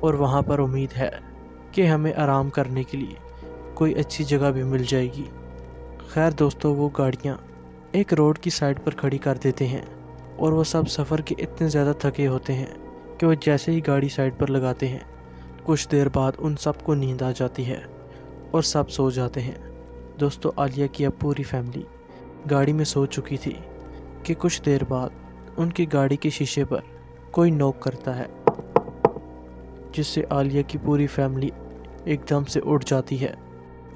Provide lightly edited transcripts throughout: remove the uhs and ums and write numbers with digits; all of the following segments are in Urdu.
اور وہاں پر امید ہے کہ ہمیں آرام کرنے کے لیے کوئی اچھی جگہ بھی مل جائے گی۔ خیر دوستو، وہ گاڑیاں ایک روڈ کی سائڈ پر کھڑی کر دیتے ہیں اور وہ سب سفر کے اتنے زیادہ تھکے ہوتے ہیں کہ وہ جیسے ہی گاڑی سائڈ پر لگاتے ہیں کچھ دیر بعد ان سب کو نیند آ جاتی ہے اور سب سو جاتے ہیں۔ دوستو، عالیہ کی اب پوری فیملی گاڑی میں سو چکی تھی کہ کچھ دیر بعد ان کی گاڑی کے شیشے پر کوئی نوک کرتا ہے، جس سے عالیہ کی پوری فیملی ایک دم سے اٹھ جاتی ہے۔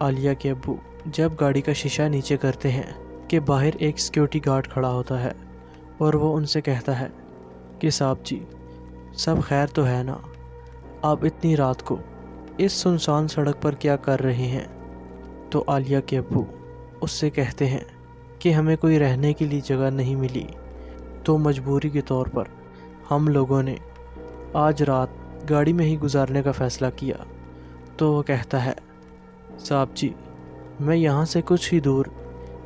عالیہ کے ابو جب گاڑی کا شیشہ نیچے کرتے ہیں کہ باہر ایک سیکیورٹی گارڈ کھڑا ہوتا ہے اور وہ ان سے کہتا ہے کہ صاحب جی، سب خیر تو ہے نا؟ آپ اتنی رات کو اس سنسان سڑک پر کیا کر رہے ہیں؟ تو عالیہ کے ابو اس سے کہتے ہیں کہ ہمیں کوئی رہنے کے لیے جگہ نہیں ملی، تو مجبوری کے طور پر ہم لوگوں نے آج رات گاڑی میں ہی گزارنے کا فیصلہ کیا۔ تو وہ کہتا ہے صاحب جی، میں یہاں سے کچھ ہی دور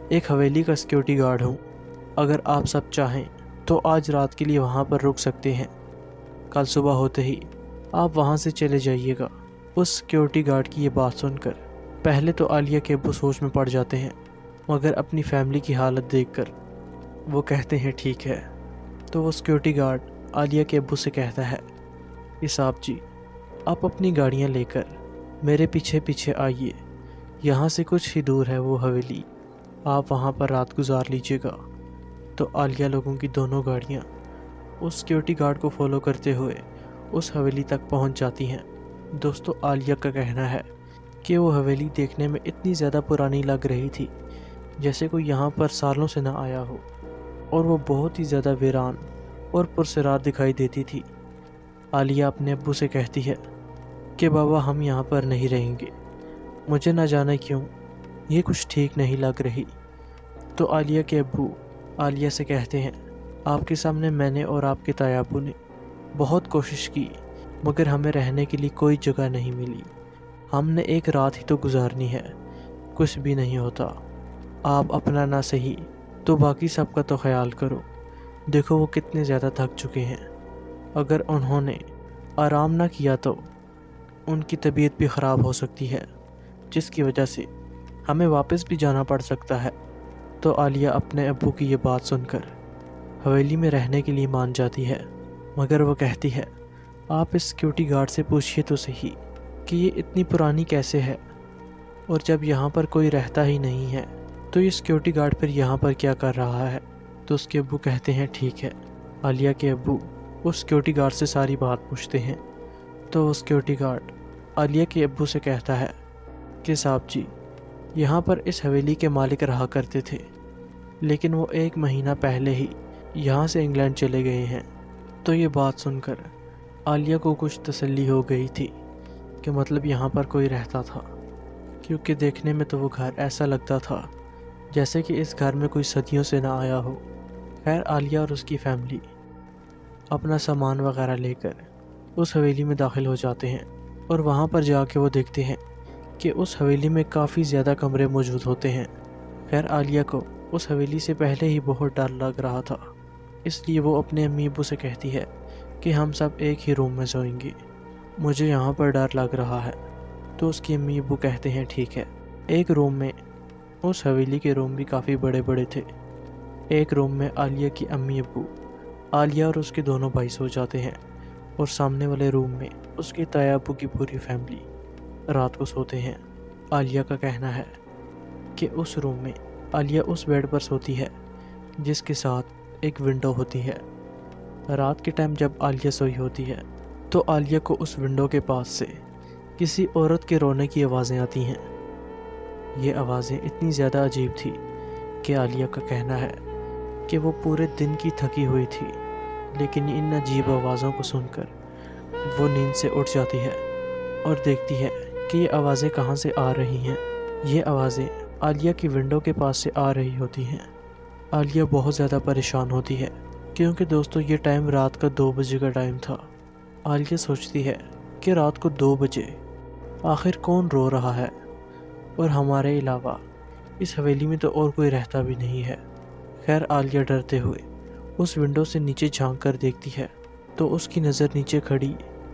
ایک حویلی کا سیکیورٹی گارڈ ہوں، اگر آپ سب چاہیں تو آج رات کے لیے وہاں پر رک سکتے ہیں، کل صبح ہوتے ہی آپ وہاں سے چلے جائیے گا۔ اس سیکیورٹی گارڈ کی یہ بات سن کر پہلے تو عالیہ کے ابو سوچ میں پڑ جاتے ہیں، مگر اپنی فیملی کی حالت دیکھ کر وہ کہتے ہیں ٹھیک ہے۔ تو وہ سیکیورٹی گارڈ عالیہ کے ابو سے کہتا ہے کہ صاحب جی، آپ اپنی گاڑیاں لے کر میرے پیچھے پیچھے آئیے، یہاں سے کچھ ہی دور ہے وہ حویلی، آپ وہاں پر رات گزار لیجیے گا۔ تو عالیہ لوگوں کی دونوں گاڑیاں اس سیکیورٹی گارڈ کو فالو کرتے ہوئے اس حویلی تک پہنچ جاتی ہیں۔ دوستو، عالیہ کا کہنا ہے کہ وہ حویلی دیکھنے میں اتنی زیادہ پرانی لگ رہی تھی جیسے کوئی یہاں پر سالوں سے نہ آیا ہو، اور وہ بہت ہی زیادہ ویران اور پرسرار دکھائی دیتی تھی۔ عالیہ اپنے ابو سے کہتی ہے کہ بابا، ہم یہاں پر نہیں رہیں گے، مجھے نہ جانے کیوں یہ کچھ ٹھیک نہیں لگ رہی۔ تو عالیہ کے ابو عالیہ سے کہتے ہیں آپ کے سامنے میں نے اور آپ کے تایا ابو نے بہت کوشش کی، مگر ہمیں رہنے کے لیے کوئی جگہ نہیں ملی، ہم نے ایک رات ہی تو گزارنی ہے، کچھ بھی نہیں ہوتا، آپ اپنا نہ صحیح تو باقی سب کا تو خیال کرو، دیکھو وہ کتنے زیادہ تھک چکے ہیں، اگر انہوں نے آرام نہ کیا تو ان کی طبیعت بھی خراب ہو سکتی ہے، جس کی وجہ سے ہمیں واپس بھی جانا پڑ سکتا ہے۔ تو عالیہ اپنے ابو کی یہ بات سن کر حویلی میں رہنے کے لیے مان جاتی ہے، مگر وہ کہتی ہے آپ اس سیکیورٹی گارڈ سے پوچھئے تو صحیح کہ یہ اتنی پرانی کیسے ہے، اور جب یہاں پر کوئی رہتا ہی نہیں ہے تو یہ سیکیورٹی گارڈ پھر یہاں پر کیا کر رہا ہے؟ تو اس کے ابو کہتے ہیں ٹھیک ہے۔ عالیہ کے ابو اس سیکیورٹی گارڈ سے ساری بات پوچھتے ہیں۔ تو وہ سیکیورٹی گارڈ عالیہ کے ابو سے کہتا ہے کہ صاحب جی، یہاں پر اس حویلی کے مالک رہا کرتے تھے، لیکن وہ 1 مہینہ پہلے ہی یہاں سے انگلینڈ چلے گئے ہیں۔ تو یہ بات سن کر عالیہ کو کچھ تسلی ہو گئی تھی کہ مطلب یہاں پر کوئی رہتا تھا، کیونکہ دیکھنے میں تو وہ گھر ایسا لگتا تھا جیسے کہ اس گھر میں کوئی صدیوں سے نہ آیا ہو۔ خیر، عالیہ اور اس کی فیملی اپنا سامان وغیرہ لے کر اس حویلی میں داخل ہو جاتے ہیں، اور وہاں پر جا کے وہ دیکھتے ہیں کہ اس حویلی میں کافی زیادہ کمرے موجود ہوتے ہیں۔ خیر، عالیہ کو اس حویلی سے پہلے ہی بہت ڈر لگ رہا تھا، اس لیے وہ اپنے امی ابو سے کہتی ہے کہ ہم سب ایک ہی روم میں سوئیں گے، مجھے یہاں پر ڈر لگ رہا ہے۔ تو اس کی امی ابو کہتے ہیں ٹھیک ہے۔ ایک روم میں، اس حویلی کے روم بھی کافی بڑے بڑے تھے، ایک روم میں عالیہ کی امی ابو، عالیہ اور اس کے دونوں بھائی سو جاتے ہیں، اور سامنے والے روم میں اس کے تایا ابو کی پوری فیملی رات کو سوتے ہیں۔ عالیہ کا کہنا ہے کہ اس روم میں عالیہ اس بیڈ پر سوتی ہے جس کے ساتھ ایک ونڈو ہوتی ہے۔ رات کے ٹائم جب عالیہ سوئی ہوتی ہے تو عالیہ کو اس ونڈو کے پاس سے کسی عورت کے رونے کی آوازیں آتی ہیں۔ یہ آوازیں اتنی زیادہ عجیب تھی کہ عالیہ کا کہنا ہے کہ وہ پورے دن کی تھکی ہوئی تھی، لیکن ان عجیب آوازوں کو سن کر وہ نیند سے اٹھ جاتی ہے اور دیکھتی ہے کہ یہ آوازیں کہاں سے آ رہی ہیں۔ یہ آوازیں عالیہ کی ونڈو کے پاس سے آ رہی ہوتی ہیں۔ عالیہ بہت زیادہ پریشان ہوتی ہے کیونکہ دوستو یہ ٹائم رات کا 2 بجے کا ٹائم تھا۔ عالیہ سوچتی ہے کہ رات کو 2 بجے آخر کون رو رہا ہے، اور ہمارے علاوہ اس حویلی میں تو اور کوئی رہتا بھی نہیں ہے۔ خیر، عالیہ ڈرتے ہوئے اس ونڈو سے نیچے جھانک کر دیکھتی ہے تو اس کی نظر نیچے کھڑی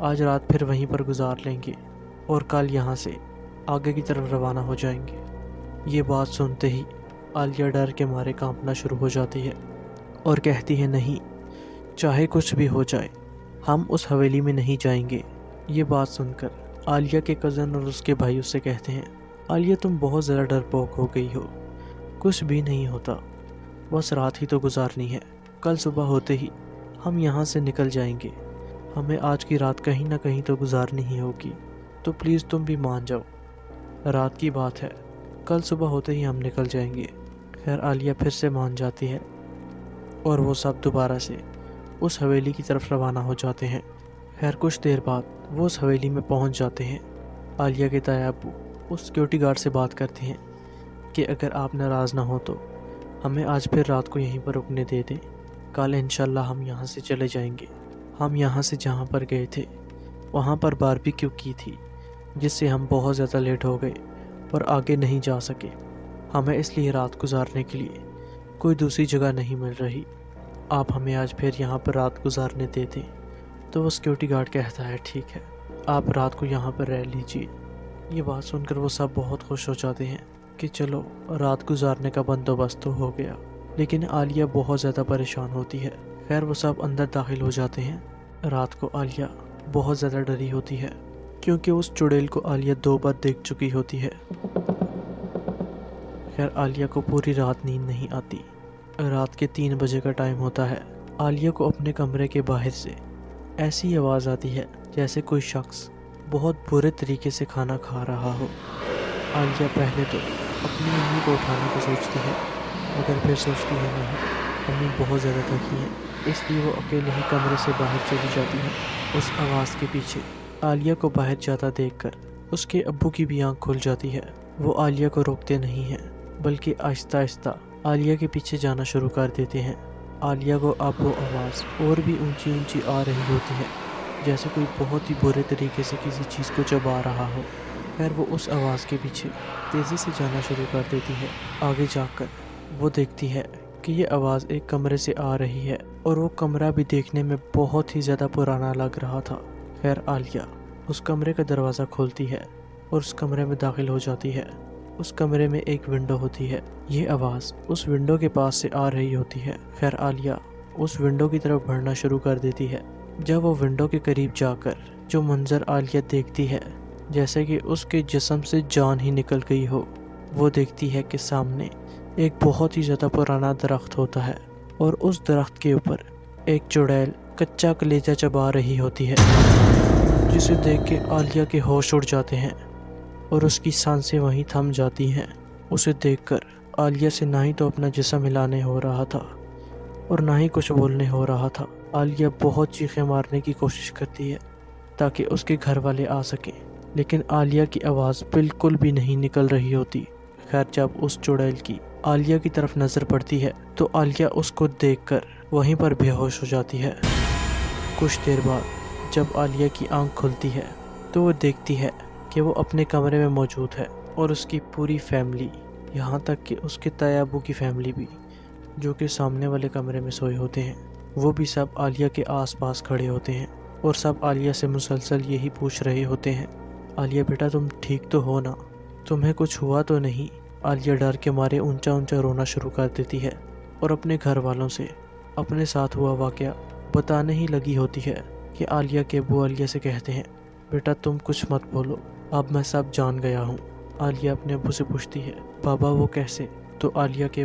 آج رات پھر وہیں پر گزار لیں گے اور کل یہاں سے آگے کی طرف روانہ ہو جائیں گے۔ یہ بات سنتے ہی عالیہ ڈر کے مارے کانپنا شروع ہو جاتی ہے اور کہتی ہے نہیں، چاہے کچھ بھی ہو جائے ہم اس حویلی میں نہیں جائیں گے۔ یہ بات سن کر عالیہ کے کزن اور اس کے بھائی اس سے کہتے ہیں عالیہ تم بہت زیادہ ڈرپوک ہو گئی ہو، کچھ بھی نہیں ہوتا، بس رات ہی تو گزارنی ہے، کل صبح ہوتے ہی ہم یہاں سے نکل جائیں گے، ہمیں آج کی رات کہیں نہ کہیں تو گزارنی ہی ہوگی، تو پلیز تم بھی مان جاؤ، رات کی بات ہے، کل صبح ہوتے ہی ہم نکل جائیں گے۔ خیر عالیہ پھر سے مان جاتی ہے اور وہ سب دوبارہ سے اس حویلی کی طرف روانہ ہو جاتے ہیں۔ خیر کچھ دیر بعد وہ اس حویلی میں پہنچ جاتے ہیں۔ عالیہ کے تایا ابو اس سیکیورٹی گارڈ سے بات کرتے ہیں کہ اگر آپ ناراض نہ ہو تو ہمیں آج پھر رات کو یہیں پر رکنے دے دیں، کل انشاءاللہ ہم یہاں سے چلے جائیں گے۔ ہم یہاں سے جہاں پر گئے تھے وہاں پر باربیکیو کی تھی، جس سے ہم بہت زیادہ لیٹ ہو گئے اور آگے نہیں جا سکے، ہمیں اس لیے رات گزارنے کے لیے کوئی دوسری جگہ نہیں مل رہی، آپ ہمیں آج پھر یہاں پر رات گزارنے دے دیں۔ تو وہ سیکیورٹی گارڈ کہتا ہے ٹھیک ہے، آپ رات کو یہاں پر رہ لیجئے۔ یہ بات سن کر وہ سب بہت خوش ہو جاتے ہیں کہ چلو رات گزارنے کا بندوبست تو ہو گیا، لیکن عالیہ بہت زیادہ پریشان ہوتی ہے۔ خیر وہ سب اندر داخل ہو جاتے ہیں۔ رات کو عالیہ بہت زیادہ ڈری ہوتی ہے کیونکہ اس چڑیل کو عالیہ 2 بار دیکھ چکی ہوتی ہے۔ خیر عالیہ کو پوری رات نیند نہیں آتی۔ رات کے 3 بجے کا ٹائم ہوتا ہے۔ عالیہ کو اپنے کمرے کے باہر سے ایسی آواز آتی ہے جیسے کوئی شخص بہت برے طریقے سے کھانا کھا رہا ہو۔ عالیہ پہلے تو اپنی امی کو اٹھانے کو سوچتی ہے، مگر پھر سوچتی ہے نہیں، امی بہت زیادہ تھکی ہیں، اس لیے وہ اکیلے ہی کمرے سے باہر چلی جاتی ہے۔ اس آواز کے پیچھے عالیہ کو باہر جاتا دیکھ کر اس کے ابو کی بھی آنکھ کھل جاتی ہے۔ وہ عالیہ کو روکتے نہیں ہیں بلکہ آہستہ آہستہ عالیہ کے پیچھے جانا شروع کر دیتے ہیں۔ عالیہ کو اب وہ آواز اور بھی اونچی اونچی آ رہی ہوتی ہے جیسے کوئی بہت ہی برے طریقے سے کسی چیز کو چبا رہا ہو۔ خیر وہ اس آواز کے پیچھے تیزی سے جانا شروع کر دیتی ہے۔ آگے جا کر وہ دیکھتی ہے کہ یہ آواز ایک کمرے سے آ رہی ہے اور وہ کمرہ بھی دیکھنے میں بہت ہی زیادہ پرانا لگ رہا تھا۔ خیر عالیہ اس کمرے کا دروازہ کھولتی ہے اور اس کمرے میں داخل ہو جاتی ہے۔ اس کمرے میں ایک ونڈو ہوتی ہے، یہ آواز اس ونڈو کے پاس سے آ رہی ہوتی ہے۔ خیر عالیہ اس ونڈو کی طرف بڑھنا شروع کر دیتی ہے۔ جب وہ ونڈو کے قریب جا کر جو منظر عالیہ دیکھتی ہے جیسے کہ اس کے جسم سے جان ہی نکل گئی ہو، وہ دیکھتی ہے کہ سامنے ایک بہت ہی زیادہ پرانا درخت ہوتا ہے اور اس درخت کے اوپر ایک چڑیل کچا کلیجہ چبا رہی ہوتی ہے، جسے دیکھ کے عالیہ کے ہوش اڑ جاتے ہیں اور اس کی سانسیں وہیں تھم جاتی ہیں۔ اسے دیکھ کر عالیہ سے نہ ہی تو اپنا جسم ہلانے ہو رہا تھا اور نہ ہی کچھ بولنے ہو رہا تھا۔ عالیہ بہت چیخیں مارنے کی کوشش کرتی ہے تاکہ اس کے گھر والے آ سکیں، لیکن عالیہ کی آواز بالکل بھی نہیں نکل رہی ہوتی۔ خیر جب اس چڑیل کی عالیہ کی طرف نظر پڑتی ہے تو عالیہ اس کو دیکھ کر وہیں پر بے ہوش ہو جاتی ہے۔ کچھ دیر بعد جب عالیہ کی آنکھ کھلتی ہے تو وہ دیکھتی ہے کہ وہ اپنے کمرے میں موجود ہے اور اس کی پوری فیملی، یہاں تک کہ اس کے تایا ابو کی فیملی بھی، جو کہ سامنے والے کمرے میں سوئے ہوتے ہیں، وہ بھی سب عالیہ کے آس پاس کھڑے ہوتے ہیں اور سب عالیہ سے مسلسل یہی پوچھ رہے ہوتے ہیں عالیہ بیٹا تم ٹھیک تو ہو نا، تمہیں کچھ ہوا تو نہیں؟ عالیہ ڈر کے مارے اونچا اونچا رونا شروع کر دیتی ہے اور اپنے گھر والوں سے اپنے ساتھ ہوا واقعہ بتانے ہی لگی ہوتی ہے کہ عالیہ کے ابو عالیہ سے کہتے ہیں بیٹا تم کچھ مت بولو، اب میں سب جان گیا ہوں۔ عالیہ اپنے ابو سے پوچھتی ہے بابا وہ کیسے؟ تو عالیہ کے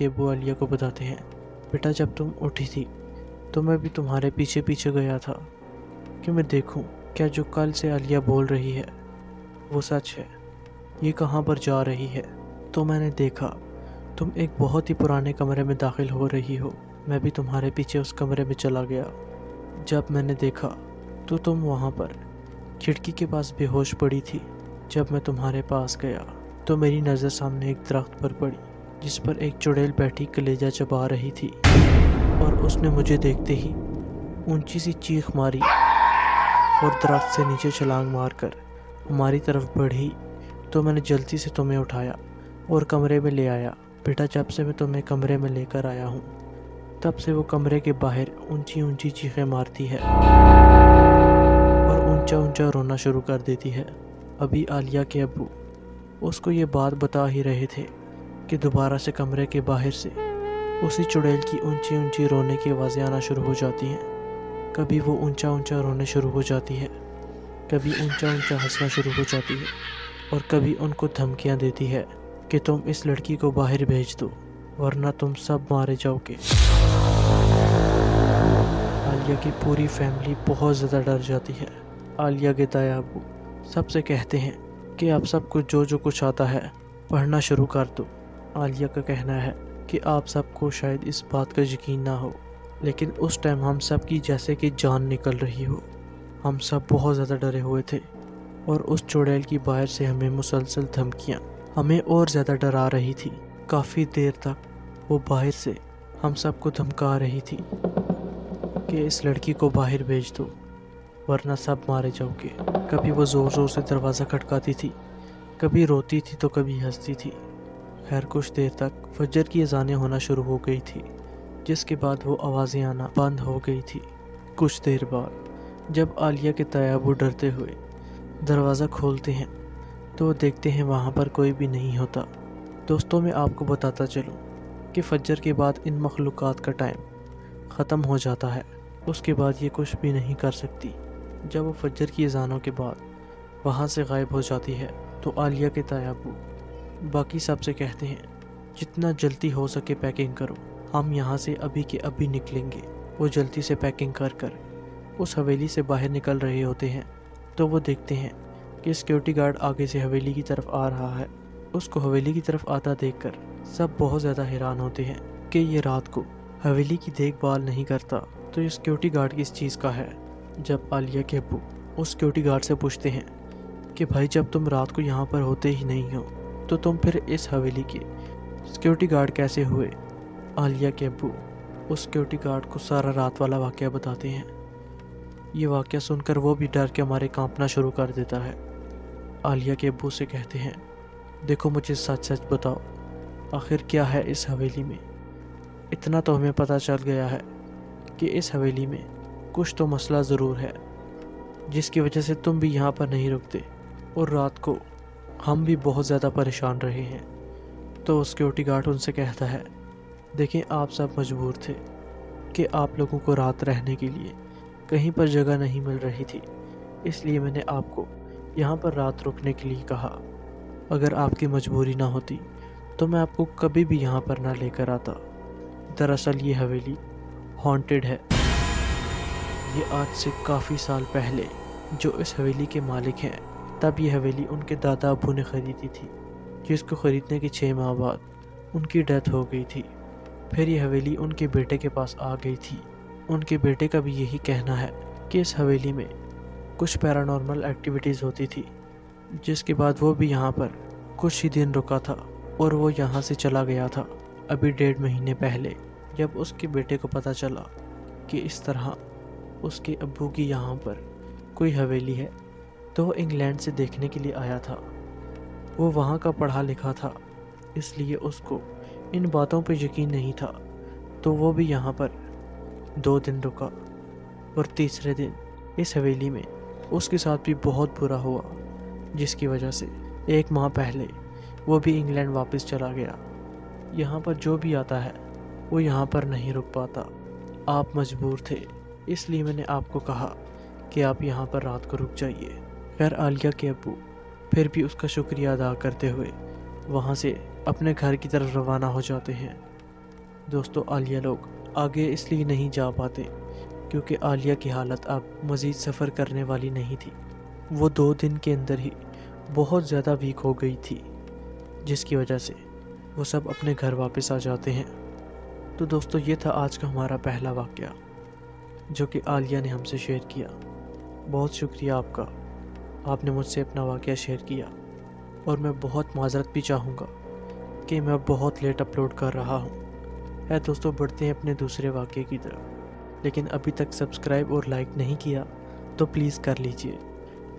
ابو عالیہ کو بتاتے ہیں بیٹا جب تم اٹھی تھی تو میں بھی تمہارے پیچھے پیچھے گیا تھا کہ میں دیکھوں کیا جو کل سے عالیہ بول رہی ہے وہ سچ ہے، یہ کہاں پر جا رہی ہے۔ تو میں نے دیکھا تم ایک بہت ہی پرانے کمرے میں داخل ہو رہی ہو، میں بھی تمہارے پیچھے اس کمرے میں چلا گیا۔ جب میں نے دیکھا تو تم وہاں پر کھڑکی کے پاس بے ہوش پڑی تھی۔ جب میں تمہارے پاس گیا تو میری نظر سامنے ایک درخت پر پڑی جس پر ایک چڑیل بیٹھی کلیجہ چبا رہی تھی، اور اس نے مجھے دیکھتے ہی اونچی سی چیخ ماری اور درخت سے نیچے چھلانگ مار کر ہماری طرف بڑھی۔ تو میں نے جلدی سے تمہیں اٹھایا اور کمرے میں لے آیا۔ بیٹا جب سے میں تمہیں کمرے میں لے کر آیا ہوں تب سے وہ کمرے کے باہر اونچی اونچی چیخیں مارتی ہے اونچا اونچا رونا شروع کر دیتی ہے۔ ابھی عالیہ کے ابو اس کو یہ بات بتا ہی رہے تھے کہ دوبارہ سے کمرے کے باہر سے اسی چڑیل کی اونچی اونچی رونے کی آوازیں آنا شروع ہو جاتی ہیں۔ کبھی وہ اونچا اونچا رونے شروع ہو جاتی ہے، کبھی اونچا اونچا ہنسنا شروع ہو جاتی ہے، اور کبھی ان کو دھمکیاں دیتی ہے کہ تم اس لڑکی کو باہر بھیج دو ورنہ تم سب مارے جاؤ گے۔ عالیہ کی پوری فیملی بہت زیادہ ڈر جاتی ہے۔ عالیہ کے دایا ابو سب سے کہتے ہیں کہ آپ سب کو جو کچھ آتا ہے پڑھنا شروع کر دو۔ عالیہ کا کہنا ہے کہ آپ سب کو شاید اس بات کا یقین نہ ہو، لیکن اس ٹائم ہم سب کی جیسے کہ جان نکل رہی ہو۔ ہم سب بہت زیادہ ڈرے ہوئے تھے، اور اس چڑیل کی باہر سے ہمیں مسلسل دھمکیاں ہمیں اور زیادہ ڈرا رہی تھی۔ کافی دیر تک وہ باہر سے ہم سب کو دھمکا رہی تھی کہ اس لڑکی کو باہر بھیج دو ورنہ سب مارے جاؤ گے۔ کبھی وہ زور زور سے دروازہ کھٹکاتی تھی، کبھی روتی تھی تو کبھی ہنستی تھی۔ خیر کچھ دیر تک فجر کی اذانیں ہونا شروع ہو گئی تھی، جس کے بعد وہ آوازیں آنا بند ہو گئی تھی۔ کچھ دیر بعد جب عالیہ کے تایا ابو ڈرتے ہوئے دروازہ کھولتے ہیں تو وہ دیکھتے ہیں وہاں پر کوئی بھی نہیں ہوتا۔ دوستوں میں آپ کو بتاتا چلوں کہ فجر کے بعد ان مخلوقات کا ٹائم ختم ہو جاتا ہے، اس کے بعد یہ کچھ بھی نہیں کر سکتی۔ جب وہ فجر کی اذانوں کے بعد وہاں سے غائب ہو جاتی ہے تو عالیہ کے تایا ابو باقی سب سے کہتے ہیں جتنا جلدی ہو سکے پیکنگ کرو، ہم یہاں سے ابھی کے ابھی نکلیں گے۔ وہ جلدی سے پیکنگ کر کر اس حویلی سے باہر نکل رہے ہوتے ہیں تو وہ دیکھتے ہیں کہ سیکیورٹی گارڈ آگے سے حویلی کی طرف آ رہا ہے۔ اس کو حویلی کی طرف آتا دیکھ کر سب بہت زیادہ حیران ہوتے ہیں کہ یہ رات کو حویلی کی دیکھ بھال نہیں کرتا تو یہ سیکیورٹی گارڈ کس چیز کا ہے۔ جب عالیہ کے ابو اس سیکیورٹی گارڈ سے پوچھتے ہیں کہ بھائی جب تم رات کو یہاں پر ہوتے ہی نہیں ہو تو تم پھر اس حویلی کے سیکیورٹی گارڈ کیسے ہوئے، عالیہ کے ابو اس سیکیورٹی گارڈ کو سارا رات والا واقعہ بتاتے ہیں۔ یہ واقعہ سن کر وہ بھی ڈر کے ہمارے کانپنا شروع کر دیتا ہے۔ عالیہ کے ابو سے کہتے ہیں دیکھو مجھے سچ سچ بتاؤ، آخر کیا ہے اس حویلی میں؟ اتنا تو ہمیں پتہ چل گیا ہے کہ اس حویلی میں کچھ تو مسئلہ ضرور ہے، جس کی وجہ سے تم بھی یہاں پر نہیں رکتے، اور رات کو ہم بھی بہت زیادہ پریشان رہے ہیں۔ تو سیکیورٹی گارڈ ان سے کہتا ہے دیکھیں آپ سب مجبور تھے کہ آپ لوگوں کو رات رہنے کے لیے کہیں پر جگہ نہیں مل رہی تھی، اس لیے میں نے آپ کو یہاں پر رات رکنے کے لیے کہا۔ اگر آپ کی مجبوری نہ ہوتی تو میں آپ کو کبھی بھی یہاں پر نہ لے کر آتا۔ دراصل یہ حویلی ہانٹڈ ہے۔ یہ آج سے کافی سال پہلے جو اس حویلی کے مالک ہیں، تب یہ حویلی ان کے دادا ابو نے خریدی تھی، جس کو خریدنے کے 6 ماہ بعد ان کی ڈیتھ ہو گئی تھی۔ پھر یہ حویلی ان کے بیٹے کے پاس آ گئی تھی۔ ان کے بیٹے کا بھی یہی کہنا ہے کہ اس حویلی میں کچھ پیرانارمل ایکٹیویٹیز ہوتی تھی، جس کے بعد وہ بھی یہاں پر کچھ ہی دن رکا تھا اور وہ یہاں سے چلا گیا تھا ابھی 1.5 مہینے پہلے۔ جب اس کے بیٹے کو پتہ چلا کہ اس طرح اس کے ابو کی یہاں پر کوئی حویلی ہے تو وہ انگلینڈ سے دیکھنے کے لیے آیا تھا۔ وہ وہاں کا پڑھا لکھا تھا، اس لیے اس کو ان باتوں پہ یقین نہیں تھا، تو وہ بھی یہاں پر 2 دن رکا، اور تیسرے دن اس حویلی میں اس کے ساتھ بھی بہت برا ہوا، جس کی وجہ سے 1 ماہ پہلے وہ بھی انگلینڈ واپس چلا گیا۔ یہاں پر جو بھی آتا ہے وہ یہاں پر نہیں رک پاتا۔ آپ مجبور تھے، اس لیے میں نے آپ کو کہا کہ آپ یہاں پر رات کو رک جائیے۔ خیر عالیہ کے ابو پھر بھی اس کا شکریہ ادا کرتے ہوئے وہاں سے اپنے گھر کی طرف روانہ ہو جاتے ہیں۔ دوستو عالیہ لوگ آگے اس لیے نہیں جا پاتے کیونکہ عالیہ کی حالت اب مزید سفر کرنے والی نہیں تھی۔ وہ 2 دن کے اندر ہی بہت زیادہ ویک ہو گئی تھی، جس کی وجہ سے وہ سب اپنے گھر واپس آ جاتے ہیں۔ تو دوستو یہ تھا آج کا ہمارا پہلا واقعہ جو کہ عالیہ نے ہم سے شیئر کیا۔ بہت شکریہ آپ کا، آپ نے مجھ سے اپنا واقعہ شیئر کیا، اور میں بہت معذرت بھی چاہوں گا کہ میں بہت لیٹ اپلوڈ کر رہا ہوں۔ دوستو بڑھتے ہیں اپنے دوسرے واقعے کی طرف، لیکن ابھی تک سبسکرائب اور لائک نہیں کیا تو پلیز کر لیجئے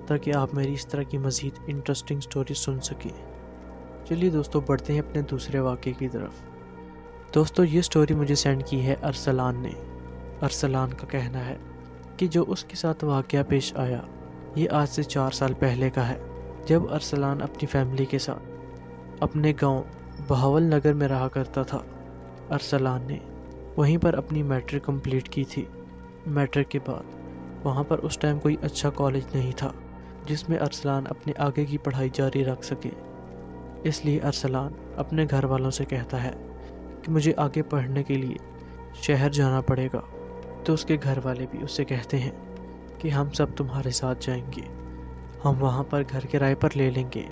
تاکہ آپ میری اس طرح کی مزید انٹرسٹنگ سٹوری سن سکیں۔ چلیے دوستو بڑھتے ہیں اپنے دوسرے واقعے کی طرف۔ دوستو یہ سٹوری مجھے سینڈ کی ہے ارسلان نے۔ ارسلان کا کہنا ہے کہ جو اس کے ساتھ واقعہ پیش آیا یہ آج سے 4 سال پہلے کا ہے، جب ارسلان اپنی فیملی کے ساتھ اپنے گاؤں بہاول نگر میں رہا کرتا تھا۔ ارسلان نے وہیں پر اپنی میٹرک کمپلیٹ کی تھی۔ میٹرک کے بعد وہاں پر اس ٹائم کوئی اچھا کالج نہیں تھا جس میں ارسلان اپنے آگے کی پڑھائی جاری رکھ سکے، اس لیے ارسلان اپنے گھر والوں سے کہتا ہے کہ مجھے آگے پڑھنے کے لیے شہر جانا پڑے گا، تو اس کے گھر والے بھی اس سے کہتے ہیں کہ ہم سب تمہارے ساتھ جائیں گے، ہم وہاں پر گھر کرائے پر لے لیں گے،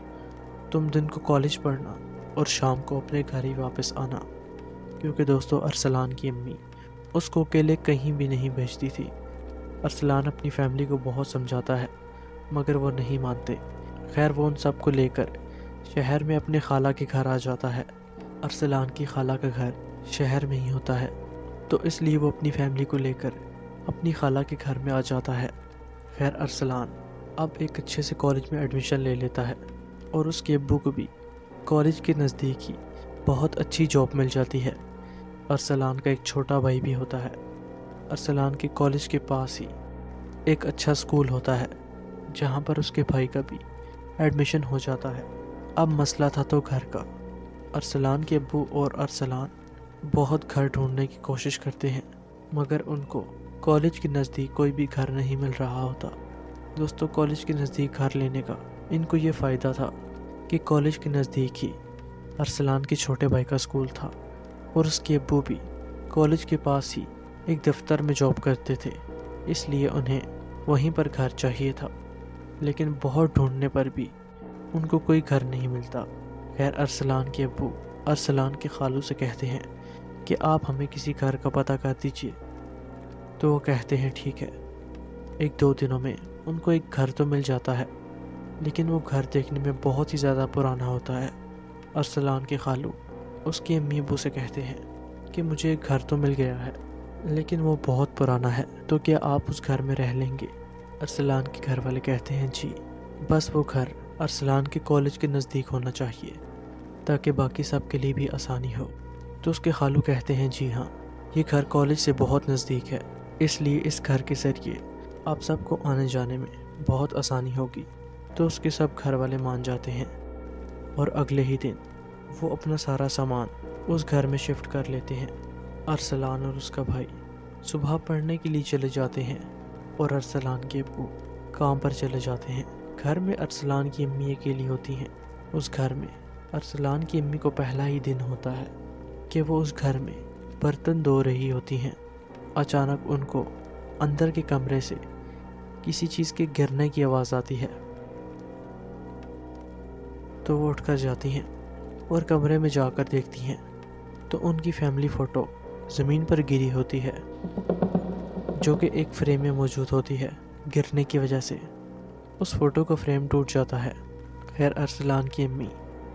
تم دن کو کالج پڑھنا اور شام کو اپنے گھر ہی واپس آنا، کیونکہ دوستو ارسلان کی امی اس کو اکیلے کہیں بھی نہیں بھیجتی تھی۔ ارسلان اپنی فیملی کو بہت سمجھاتا ہے مگر وہ نہیں مانتے۔ خیر وہ ان سب کو لے کر شہر میں اپنے خالہ کے گھر آ جاتا ہے۔ ارسلان کی خالہ کا گھر شہر میں ہی ہوتا ہے، تو اس لیے وہ اپنی فیملی کو لے کر اپنی خالہ کے گھر میں آ جاتا ہے۔ خیر ارسلان اب ایک اچھے سے کالج میں ایڈمیشن لے لیتا ہے اور اس کے ابو کو بھی کالج کے نزدیک ہی بہت اچھی جاب مل جاتی ہے۔ ارسلان کا ایک چھوٹا بھائی بھی ہوتا ہے۔ ارسلان کے کالج کے پاس ہی ایک اچھا اسکول ہوتا ہے جہاں پر اس کے بھائی کا بھی ایڈمیشن ہو جاتا ہے۔ اب مسئلہ تھا تو گھر کا۔ ارسلان کے ابو اور ارسلان بہت گھر ڈھونڈنے کی کوشش کرتے ہیں مگر ان کو کالج کے نزدیک کوئی بھی گھر نہیں مل رہا ہوتا۔ دوستو کالج کے نزدیک گھر لینے کا ان کو یہ فائدہ تھا کہ کالج کے نزدیک ہی ارسلان کے چھوٹے بھائی کا اسکول تھا اور اس کے ابو بھی کالج کے پاس ہی ایک دفتر میں جاب کرتے تھے، اس لیے انہیں وہیں پر گھر چاہیے تھا، لیکن بہت ڈھونڈنے پر بھی ان کو کوئی گھر نہیں ملتا۔ خیر ارسلان کے ابو ارسلان کے خالو سے کہتے ہیں کہ آپ ہمیں کسی گھر کا پتہ کر دیجئے، تو وہ کہتے ہیں ٹھیک ہے۔ 1-2 دنوں میں ان کو ایک گھر تو مل جاتا ہے، لیکن وہ گھر دیکھنے میں بہت ہی زیادہ پرانا ہوتا ہے۔ ارسلان کے خالو اس کے امی ابو سے کہتے ہیں کہ مجھے ایک گھر تو مل گیا ہے لیکن وہ بہت پرانا ہے، تو کیا آپ اس گھر میں رہ لیں گے؟ ارسلان کے گھر والے کہتے ہیں جی، بس وہ گھر ارسلان کے کالج کے نزدیک ہونا چاہیے تاکہ باقی سب کے لیے بھی آسانی ہو۔ تو اس کے خالو کہتے ہیں جی ہاں، یہ گھر کالج سے بہت نزدیک ہے، اس لیے اس گھر کے ذریعے آپ سب کو آنے جانے میں بہت آسانی ہوگی۔ تو اس کے سب گھر والے مان جاتے ہیں اور اگلے ہی دن وہ اپنا سارا سامان اس گھر میں شفٹ کر لیتے ہیں۔ ارسلان اور اس کا بھائی صبح پڑھنے کے لیے چلے جاتے ہیں اور ارسلان کے ابو کام پر چلے جاتے ہیں۔ گھر میں ارسلان کی امی اکیلی ہوتی ہیں۔ اس گھر میں ارسلان کی امی کو پہلا ہی دن ہوتا ہے کہ وہ اس گھر میں برتن دھو رہی ہوتی ہیں۔ اچانک ان کو اندر کے کمرے سے کسی چیز کے گرنے کی آواز آتی ہے، تو وہ اٹھ کر جاتی ہیں اور کمرے میں جا کر دیکھتی ہیں تو ان کی فیملی فوٹو زمین پر گری ہوتی ہے، جو کہ ایک فریم میں موجود ہوتی ہے۔ گرنے کی وجہ سے اس فوٹو کا فریم ٹوٹ جاتا ہے۔ خیر ارسلان کی امی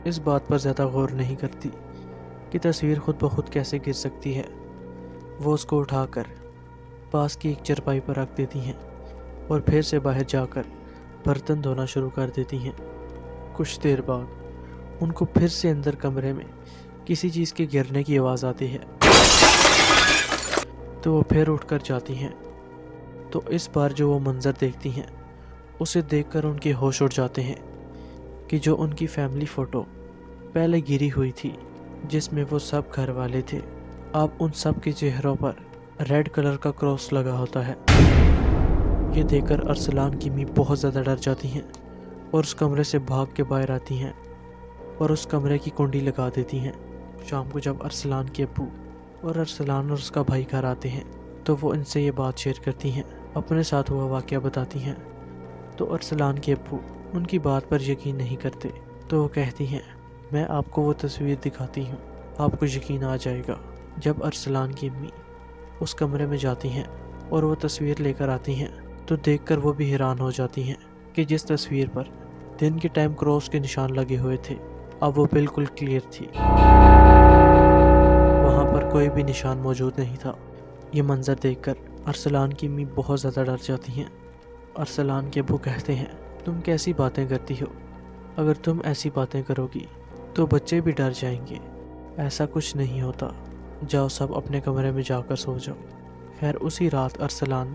اس بات پر زیادہ غور نہیں کرتی کہ تصویر خود بخود کیسے گر سکتی ہے۔ وہ اس کو اٹھا کر پاس کی ایک چرپائی پر رکھ دیتی ہیں اور پھر سے باہر جا کر برتن دھونا شروع کر دیتی ہیں۔ کچھ دیر بعد ان کو پھر سے اندر کمرے میں کسی چیز کے گرنے کی آواز آتی ہے، تو وہ پھر اٹھ کر جاتی ہیں۔ تو اس بار جو وہ منظر دیکھتی ہیں اسے دیکھ کر ان کے ہوش اڑ جاتے ہیں کہ جو ان کی فیملی فوٹو پہلے گری ہوئی تھی جس میں وہ سب گھر والے تھے، اب ان سب کے چہروں پر ریڈ کلر کا کراس لگا ہوتا ہے۔ یہ دیکھ کر ارسلان کی امی بہت زیادہ ڈر جاتی ہیں اور اس کمرے سے بھاگ کے باہر آتی ہیں اور اس کمرے کی کنڈی لگا دیتی ہیں۔ شام کو جب ارسلان کے ابو اور ارسلان اور اس کا بھائی گھر آتے ہیں تو وہ ان سے یہ بات شیئر کرتی ہیں، اپنے ساتھ ہوا واقعہ بتاتی ہیں۔ تو ارسلان کے ابو ان کی بات پر یقین نہیں کرتے، تو وہ کہتی ہیں میں آپ کو وہ تصویر دکھاتی ہوں، آپ کو یقین آ جائے گا۔ جب ارسلان کی امی اس کمرے میں جاتی ہیں اور وہ تصویر لے کر آتی ہیں تو دیکھ کر وہ بھی حیران ہو جاتی ہیں کہ جس تصویر پر دن کے ٹائم کراس کے نشان لگے ہوئے تھے اب وہ بالکل کلیئر تھی، وہاں پر کوئی بھی نشان موجود نہیں تھا۔ یہ منظر دیکھ کر ارسلان کی امی بہت زیادہ ڈر جاتی ہیں۔ ارسلان کے ابو کہتے ہیں تم کیسی باتیں کرتی ہو، اگر تم ایسی باتیں کرو گی تو بچے بھی ڈر جائیں گے، ایسا کچھ نہیں ہوتا، جاؤ سب اپنے کمرے میں جا کر سو جاؤ۔ خیر اسی رات ارسلان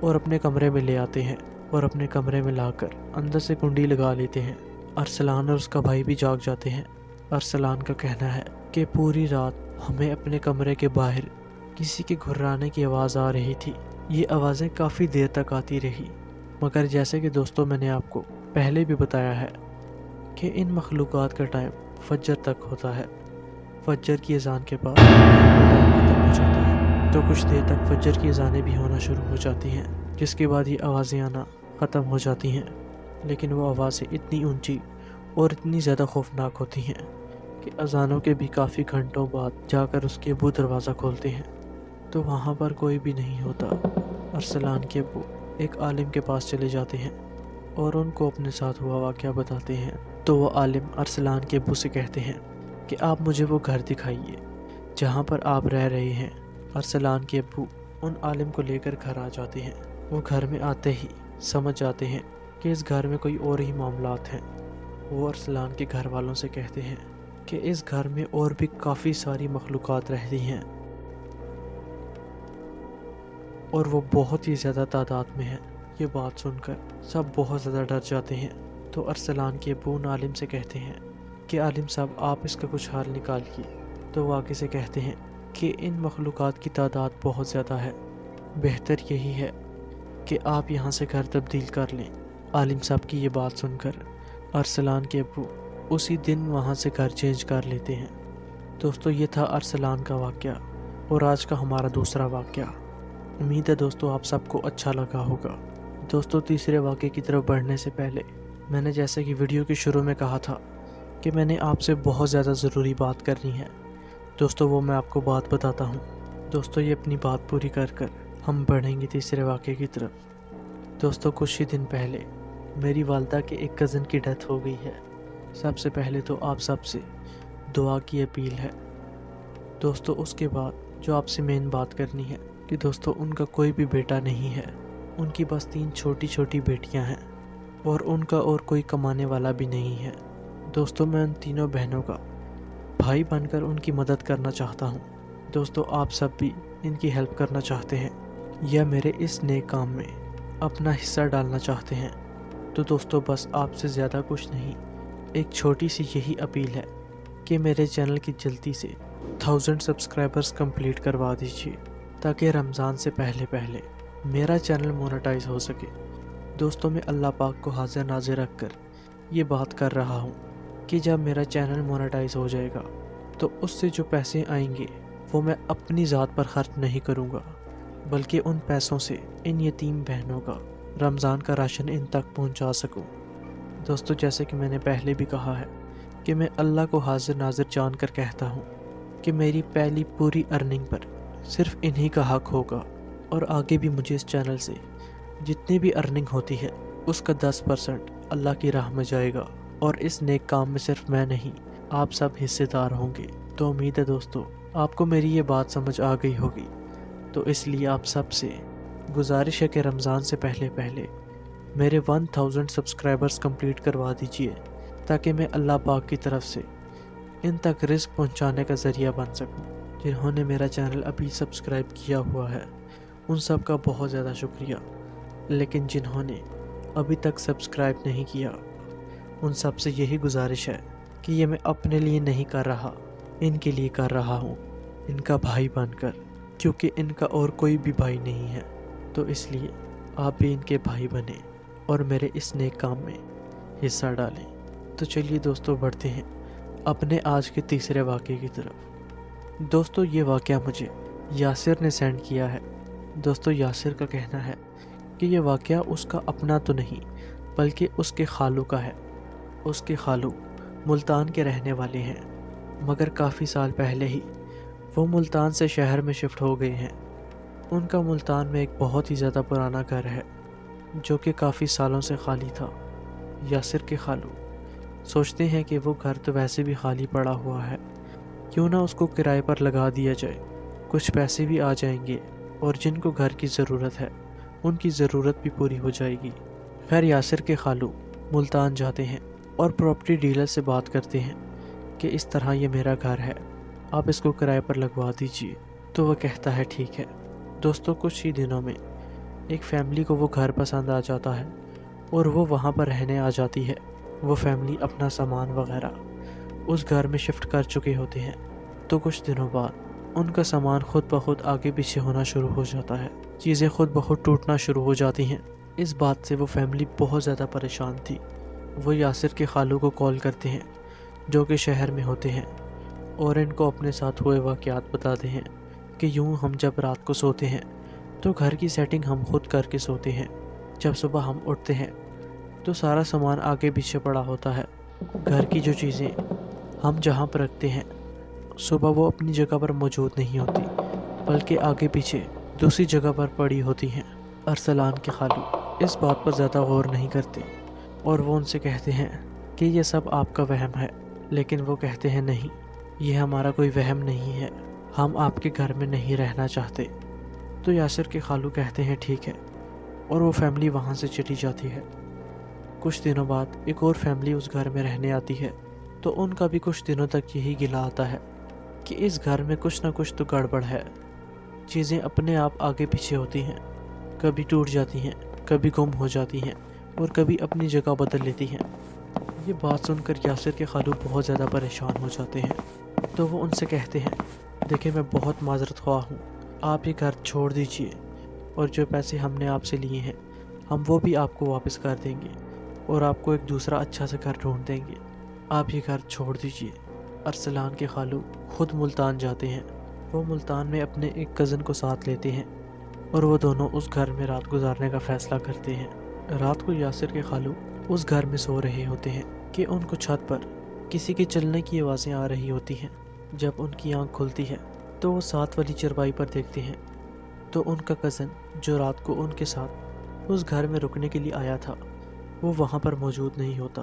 اور اپنے کمرے میں لے آتے ہیں اور اپنے کمرے میں لا کر اندر سے کنڈی لگا لیتے ہیں۔ ارسلان اور اس کا بھائی بھی جاگ جاتے ہیں۔ ارسلان کا کہنا ہے کہ پوری رات ہمیں اپنے کمرے کے باہر کسی کے گھرانے کی آواز آ رہی تھی۔ یہ آوازیں کافی دیر تک آتی رہی، مگر جیسے کہ دوستوں میں نے آپ کو پہلے بھی بتایا ہے کہ ان مخلوقات کا ٹائم فجر تک ہوتا ہے۔ فجر کی اذان کے بعد ٹائم ختم ہو جاتا ہے، تو کچھ دیر تک فجر کی اذانیں بھی ہونا شروع ہو جاتی ہیں، جس کے بعد یہ آوازیں آنا ختم ہو جاتی ہیں۔ لیکن وہ آوازیں اتنی اونچی اور اتنی زیادہ خوفناک ہوتی ہیں کہ اذانوں کے بھی کافی گھنٹوں بعد جا کر اس کے ابو دروازہ کھولتے ہیں، تو وہاں پر کوئی بھی نہیں ہوتا۔ ارسلان کے ابو ایک عالم کے پاس چلے جاتے ہیں اور ان کو اپنے ساتھ ہوا واقعہ بتاتے ہیں۔ تو وہ عالم ارسلان کے ابو سے کہتے ہیں کہ آپ مجھے وہ گھر دکھائیے جہاں پر آپ رہ رہے ہیں۔ ارسلان کے ابو ان عالم کو لے کر گھر آ جاتے ہیں۔ وہ گھر میں آتے ہی سمجھ جاتے ہیں کہ اس گھر میں کوئی اور ہی معاملات ہیں۔ وہ ارسلان کے گھر والوں سے کہتے ہیں کہ اس گھر میں اور بھی کافی ساری مخلوقات رہتی ہیں اور وہ بہت ہی زیادہ تعداد میں ہیں۔ یہ بات سن کر سب بہت زیادہ ڈر جاتے ہیں۔ تو ارسلان کے ابو ان عالم سے کہتے ہیں کہ عالم صاحب آپ اس کا کچھ حل نکالیے۔ تو وہ آگے سے کہتے ہیں کہ ان مخلوقات کی تعداد بہت زیادہ ہے، بہتر یہی ہے کہ آپ یہاں سے گھر تبدیل کر لیں۔ عالم صاحب کی یہ بات سن کر ارسلان کے ابو اسی دن وہاں سے گھر چینج کر لیتے ہیں۔ دوستو یہ تھا ارسلان کا واقعہ اور آج کا ہمارا دوسرا واقعہ۔ امید ہے دوستو آپ سب کو اچھا لگا ہوگا۔ دوستو تیسرے واقعے کی طرف بڑھنے سے پہلے میں نے جیسے کہ ویڈیو کے شروع میں کہا تھا کہ میں نے آپ سے بہت زیادہ ضروری بات کرنی ہے۔ دوستو وہ میں آپ کو بات بتاتا ہوں۔ دوستو یہ اپنی بات پوری کر کر ہم بڑھیں گے تیسرے واقعے کی طرف۔ دوستو کچھ ہی دن پہلے میری والدہ کے ایک کزن کی ڈیتھ ہو گئی ہے۔ سب سے پہلے تو آپ سب سے دعا کی اپیل ہے۔ دوستو اس کے بعد جو آپ سے مین بات کرنی ہے کہ دوستو ان کا کوئی بھی بیٹا نہیں ہے، ان کی بس 3 چھوٹی چھوٹی بیٹیاں ہیں اور ان کا اور کوئی کمانے والا بھی نہیں ہے۔ دوستو میں ان تینوں بہنوں کا بھائی بن کر ان کی مدد کرنا چاہتا ہوں۔ دوستو آپ سب بھی ان کی ہیلپ کرنا چاہتے ہیں یا میرے اس نیک کام میں اپنا حصہ ڈالنا چاہتے ہیں تو دوستو بس آپ سے زیادہ کچھ نہیں، ایک چھوٹی سی یہی اپیل ہے کہ میرے چینل کی جلدی سے 1000 سبسکرائبرز کمپلیٹ کروا دیجیے تاکہ رمضان سے پہلے میرا چینل مونیٹائز ہو سکے۔ دوستو میں اللہ پاک کو حاضر ناظر رکھ کر یہ بات کر رہا ہوں کہ جب میرا چینل مونیٹائز ہو جائے گا تو اس سے جو پیسے آئیں گے وہ میں اپنی ذات پر خرچ نہیں کروں گا، بلکہ ان پیسوں سے ان یتیم بہنوں کا رمضان کا راشن ان تک پہنچا سکوں۔ دوستو جیسے کہ میں نے پہلے بھی کہا ہے کہ میں اللہ کو حاضر ناظر جان کر کہتا ہوں کہ میری پہلی پوری ارننگ پر صرف انہی کا حق ہوگا، اور آگے بھی مجھے اس چینل سے جتنی بھی ارننگ ہوتی ہے اس کا 10% اللہ کی راہ میں جائے گا، اور اس نیک کام میں صرف میں نہیں آپ سب حصے دار ہوں گے۔ تو امید ہے دوستو آپ کو میری یہ بات سمجھ آ گئی ہوگی، تو اس لیے آپ سب سے گزارش ہے کہ رمضان سے پہلے میرے 1000 سبسکرائبرز کمپلیٹ کروا دیجئے تاکہ میں اللہ پاک کی طرف سے ان تک رزق پہنچانے کا ذریعہ بن سکوں۔ جنہوں نے میرا چینل ابھی سبسکرائب کیا ہوا ہے ان سب کا بہت زیادہ شکریہ، لیکن جنہوں نے ابھی تک سبسکرائب نہیں کیا ان سب سے یہی گزارش ہے کہ یہ میں اپنے لیے نہیں کر رہا، ان کے لیے کر رہا ہوں، ان کا بھائی بن کر، کیونکہ ان کا اور کوئی بھی بھائی نہیں ہے۔ تو اس لیے آپ بھی ان کے بھائی بنیں اور میرے اس نیک کام میں حصہ ڈالیں۔ تو چلیے دوستو بڑھتے ہیں اپنے آج کے تیسرے واقعے کی طرف۔ دوستو یہ واقعہ مجھے یاسر نے سینڈ کیا ہے۔ دوستو یاسر کا کہنا ہے کہ یہ واقعہ اس کا اپنا تو نہیں بلکہ اس کے خالو کا ہے۔ اس کے خالو ملتان کے رہنے والے ہیں، مگر کافی سال پہلے ہی وہ ملتان سے شہر میں شفٹ ہو گئے ہیں۔ ان کا ملتان میں ایک بہت ہی زیادہ پرانا گھر ہے جو کہ کافی سالوں سے خالی تھا۔ یاسر کے خالو سوچتے ہیں کہ وہ گھر تو ویسے بھی خالی پڑا ہوا ہے، کیوں نہ اس کو کرائے پر لگا دیا جائے، کچھ پیسے بھی آ جائیں گے اور جن کو گھر کی ضرورت ہے ان کی ضرورت بھی پوری ہو جائے گی۔ خیر یاسر کے خالو ملتان جاتے ہیں اور پراپرٹی ڈیلر سے بات کرتے ہیں کہ اس طرح یہ میرا گھر ہے، آپ اس کو کرائے پر لگوا دیجئے۔ تو وہ کہتا ہے ٹھیک ہے۔ دوستو کچھ ہی دنوں میں ایک فیملی کو وہ گھر پسند آ جاتا ہے اور وہ وہاں پر رہنے آ جاتی ہے۔ وہ فیملی اپنا سامان وغیرہ اس گھر میں شفٹ کر چکے ہوتے ہیں۔ تو کچھ دنوں بعد ان کا سامان خود بخود آگے پیچھے ہونا شروع ہو جاتا ہے، چیزیں خود بخود ٹوٹنا شروع ہو جاتی ہیں۔ اس بات سے وہ فیملی بہت زیادہ پریشان تھی۔ وہ یاسر کے خالو کو کال کرتے ہیں جو کہ شہر میں ہوتے ہیں اور ان کو اپنے ساتھ ہوئے واقعات بتاتے ہیں کہ یوں ہم جب رات کو سوتے ہیں تو گھر کی سیٹنگ ہم خود کر کے سوتے ہیں، جب صبح ہم اٹھتے ہیں تو سارا سامان آگے پیچھے پڑا ہوتا ہے۔ گھر کی جو چیزیں ہم جہاں پر رکھتے ہیں صبح وہ اپنی جگہ پر موجود نہیں ہوتی، بلکہ آگے پیچھے دوسری جگہ پر پڑی ہوتی ہیں۔ ارسلان کے خالو اس بات پر زیادہ غور نہیں کرتے اور وہ ان سے کہتے ہیں کہ یہ سب آپ کا وہم ہے، لیکن وہ کہتے ہیں نہیں، یہ ہمارا کوئی وہم نہیں ہے، ہم آپ کے گھر میں نہیں رہنا چاہتے۔ تو یاسر کے خالو کہتے ہیں ٹھیک ہے، اور وہ فیملی وہاں سے چلی جاتی ہے۔ کچھ دنوں بعد ایک اور فیملی اس گھر میں رہنے آتی ہے، تو ان کا بھی کچھ دنوں تک یہی گلہ آتا ہے کہ اس گھر میں کچھ نہ کچھ تو گڑبڑ ہے، چیزیں اپنے آپ آگے پیچھے ہوتی ہیں، کبھی ٹوٹ جاتی ہیں، کبھی گم ہو جاتی ہیں اور کبھی اپنی جگہ بدل لیتی ہیں۔ یہ بات سن کر یاسر کے خالو بہت زیادہ پریشان ہو جاتے ہیں، تو وہ ان سے کہتے ہیں دیکھیں میں بہت معذرت خواہ ہوں، آپ یہ گھر چھوڑ دیجئے اور جو پیسے ہم نے آپ سے لیے ہیں ہم وہ بھی آپ کو واپس کر دیں گے اور آپ کو ایک دوسرا اچھا سا گھر ڈھونڈ دیں گے، آپ یہ گھر چھوڑ دیجئے۔ ارسلان کے خالو خود ملتان جاتے ہیں۔ وہ ملتان میں اپنے ایک کزن کو ساتھ لیتے ہیں اور وہ دونوں اس گھر میں رات گزارنے کا فیصلہ کرتے ہیں۔ رات کو یاسر کے خالو اس گھر میں سو رہے ہوتے ہیں کہ ان کو چھت پر کسی کے چلنے کی آوازیں آ رہی ہوتی ہیں۔ جب ان کی آنکھ کھلتی ہے تو وہ ساتھ والی چرپائی پر دیکھتے ہیں تو ان کا کزن جو رات کو ان کے ساتھ اس گھر میں رکنے کے لیے آیا تھا وہ وہاں پر موجود نہیں ہوتا۔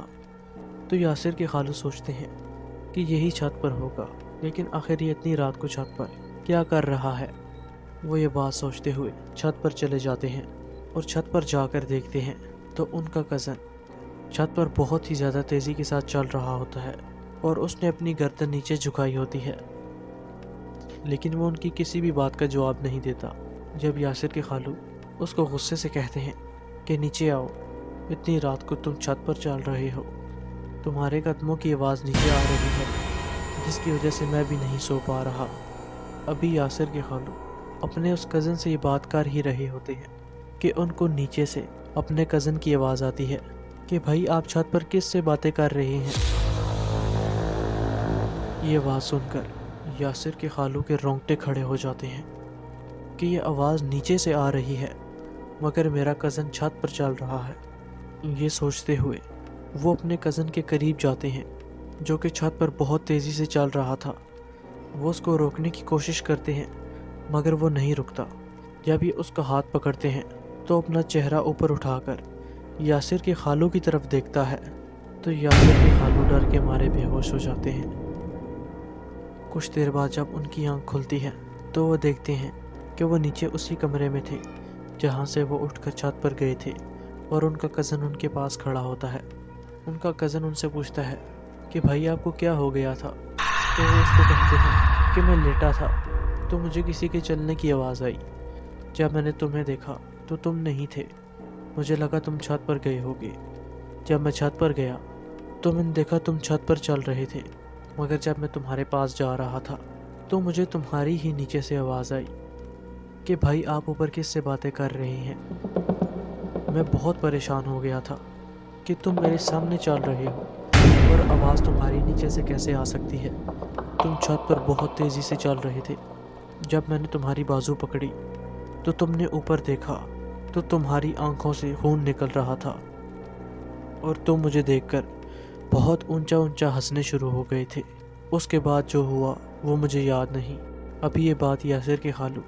تو یاسر کے خالو سوچتے ہیں کہ یہی چھت پر ہوگا، لیکن آخر یہ اتنی رات کو چھت پر کیا کر رہا ہے؟ وہ یہ بات سوچتے ہوئے چھت پر چلے جاتے ہیں اور چھت پر جا کر دیکھتے ہیں تو ان کا کزن چھت پر بہت ہی زیادہ تیزی کے ساتھ چل رہا ہوتا ہے اور اس نے اپنی گردن نیچے جھکائی ہوتی ہے، لیکن وہ ان کی کسی بھی بات کا جواب نہیں دیتا۔ جب یاسر کے خالو اس کو غصے سے کہتے ہیں کہ نیچے آؤ، اتنی رات کو تم چھت پر چل رہے ہو، تمہارے قدموں کی آواز نیچے آ رہی ہے جس کی وجہ سے میں بھی نہیں سو پا رہا۔ ابھی یاسر کے خالو اپنے اس کزن سے یہ بات کر ہی رہے ہوتے ہیں کہ ان کو نیچے سے اپنے کزن کی آواز آتی ہے کہ بھائی آپ چھت پر کس سے باتیں کر رہے ہیں؟ یہ آواز سن کر یاسر کے خالو کے رونگٹے کھڑے ہو جاتے ہیں کہ یہ آواز نیچے سے آ رہی ہے مگر میرا کزن چھت پر چل رہا ہے۔ یہ سوچتے ہوئے وہ اپنے کزن کے قریب جاتے ہیں جو کہ چھت پر بہت تیزی سے چل رہا تھا۔ وہ اس کو روکنے کی کوشش کرتے ہیں مگر وہ نہیں رکتا۔ جب یہ اس کا ہاتھ پکڑتے ہیں تو اپنا چہرہ اوپر اٹھا کر یاسر کے خالو کی طرف دیکھتا ہے تو یاسر کے خالو ڈر کے مارے بے ہوش ہو جاتے ہیں۔ کچھ دیر بعد جب ان کی آنکھ کھلتی ہے تو وہ دیکھتے ہیں کہ وہ نیچے اسی کمرے میں تھے جہاں سے وہ اٹھ کر چھت پر گئے تھے اور ان کا کزن ان کے پاس کھڑا ہوتا ہے۔ ان کا کزن ان سے پوچھتا ہے کہ بھائی آپ کو کیا ہو گیا تھا؟ تو وہ اس کو کہتے ہیں کہ میں لیٹا تھا تو مجھے کسی کے چلنے کی آواز آئی، جب میں نے تمہیں دیکھا تو تم نہیں تھے، مجھے لگا تم چھت پر گئے ہوگے۔ جب میں چھت پر گیا تو میں نے دیکھا تم چھت پر چل رہے تھے، مگر جب میں تمہارے پاس جا رہا تھا تو مجھے تمہاری ہی نیچے سے آواز آئی کہ بھائی آپ اوپر کس سے باتیں کر رہے ہیں۔ میں بہت پریشان ہو گیا تھا کہ تم میرے سامنے چل رہے ہو اور آواز تمہاری نیچے سے کیسے آ سکتی ہے، تم چھت پر بہت تیزی سے چل رہے تھے۔ جب میں نے تمہاری بازو پکڑی تو تم نے اوپر دیکھا تو تمہاری آنکھوں سے خون نکل رہا تھا اور تم مجھے دیکھ کر بہت اونچا اونچا ہنسنے شروع ہو گئے تھے۔ اس کے بعد جو ہوا وہ مجھے یاد نہیں۔ ابھی یہ بات یاسر کے خالو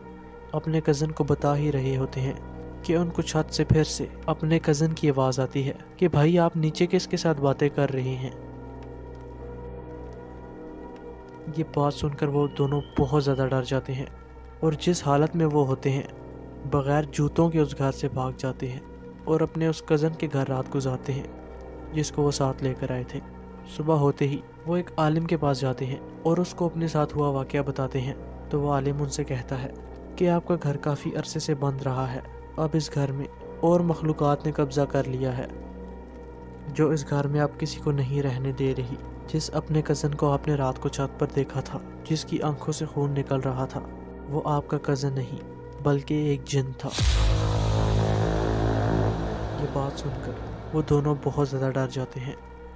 اپنے کزن کو بتا ہی رہے ہوتے ہیں کہ ان کو چھت سے پھر سے اپنے کزن کی آواز آتی ہے کہ بھائی آپ نیچے کس کے ساتھ باتیں کر رہے ہیں۔ یہ بات سن کر وہ دونوں بہت زیادہ ڈر جاتے ہیں اور جس حالت میں وہ ہوتے ہیں بغیر جوتوں کے اس گھر سے بھاگ جاتے ہیں اور اپنے اس کزن کے گھر رات گزارتے ہیں جس کو وہ ساتھ لے کر آئے تھے۔ صبح ہوتے ہی وہ ایک عالم کے پاس جاتے ہیں اور اس کو اپنے ساتھ ہوا واقعہ بتاتے ہیں تو وہ عالم ان سے کہتا ہے کہ آپ کا گھر کافی عرصے سے بند رہا ہے اب اس گھر میں اور مخلوقات نے قبضہ کر لیا ہے، جو اس گھر میں اب کسی کو نہیں رہنے دے رہی۔ جس اپنے کزن کو آپ نے رات کو چھت پر دیکھا تھا، جس کی آنکھوں سے خون نکل رہا تھا، وہ آپ کا کزن نہیں بلکہ ایک جن تھا۔ یہ بات سن کر وہ دونوں بہت زیادہ ڈر جاتے ہیں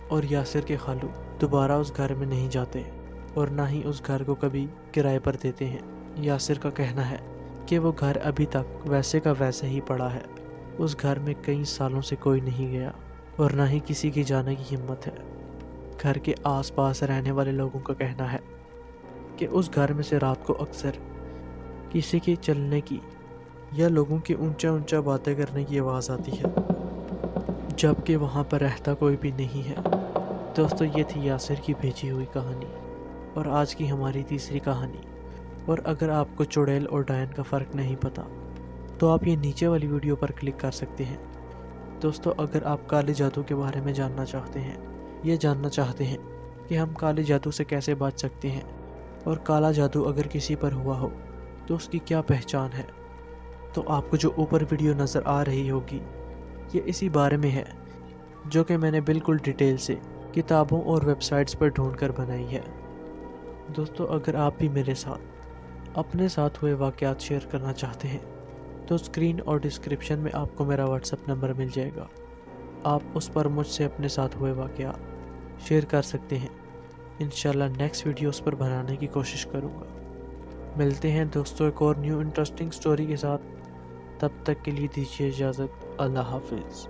اور یاسر کے خالو دوبارہ اس گھر میں نہیں جاتے اور نہ ہی اس گھر کو کبھی کرائے پر دیتے ہیں۔ یاسر کا کہنا ہے کہ وہ گھر ابھی تک ویسے کا ویسے ہی پڑا ہے، اس گھر میں کئی سالوں سے کوئی نہیں گیا اور نہ ہی کسی کی جانے کی ہمت ہے۔ گھر کے آس پاس رہنے والے لوگوں کا کہنا ہے کہ اس گھر میں سے رات کو اکثر کسی کے چلنے کی یا لوگوں کی اونچا اونچا باتیں کرنے کی آواز آتی ہے، جبکہ وہاں پر رہتا کوئی بھی نہیں ہے۔ دوستو، یہ تھی یاسر کی بھیجی ہوئی کہانی اور آج کی ہماری تیسری کہانی۔ اور اگر آپ کو چڑیل اور ڈائن کا فرق نہیں پتا تو آپ یہ نیچے والی ویڈیو پر کلک کر سکتے ہیں۔ دوستو، اگر آپ کالے جادو کے بارے میں جاننا چاہتے ہیں، یہ جاننا چاہتے ہیں کہ ہم کالے جادو سے کیسے بچ سکتے ہیں اور کالا جادو اگر کسی پر ہوا ہو تو اس کی کیا پہچان ہے، تو آپ کو جو اوپر ویڈیو نظر آ رہی ہوگی یہ اسی بارے میں ہے، جو کہ میں نے بالکل ڈیٹیل سے کتابوں اور ویب سائٹس پر ڈھونڈ کر بنائی ہے۔ دوستو، اگر آپ بھی میرے ساتھ اپنے ساتھ ہوئے واقعات شیئر کرنا چاہتے ہیں تو اسکرین اور ڈسکرپشن میں آپ کو میرا واٹس ایپ نمبر مل جائے گا، آپ اس پر مجھ سے اپنے ساتھ ہوئے واقعات شیئر کر سکتے ہیں۔ انشاءاللہ نیکسٹ ویڈیوز پر بنانے کی کوشش کروں گا۔ ملتے ہیں دوستو ایک اور نیو انٹرسٹنگ سٹوری کے ساتھ، تب تک کے لیے دیجیے اجازت۔ اللہ حافظ۔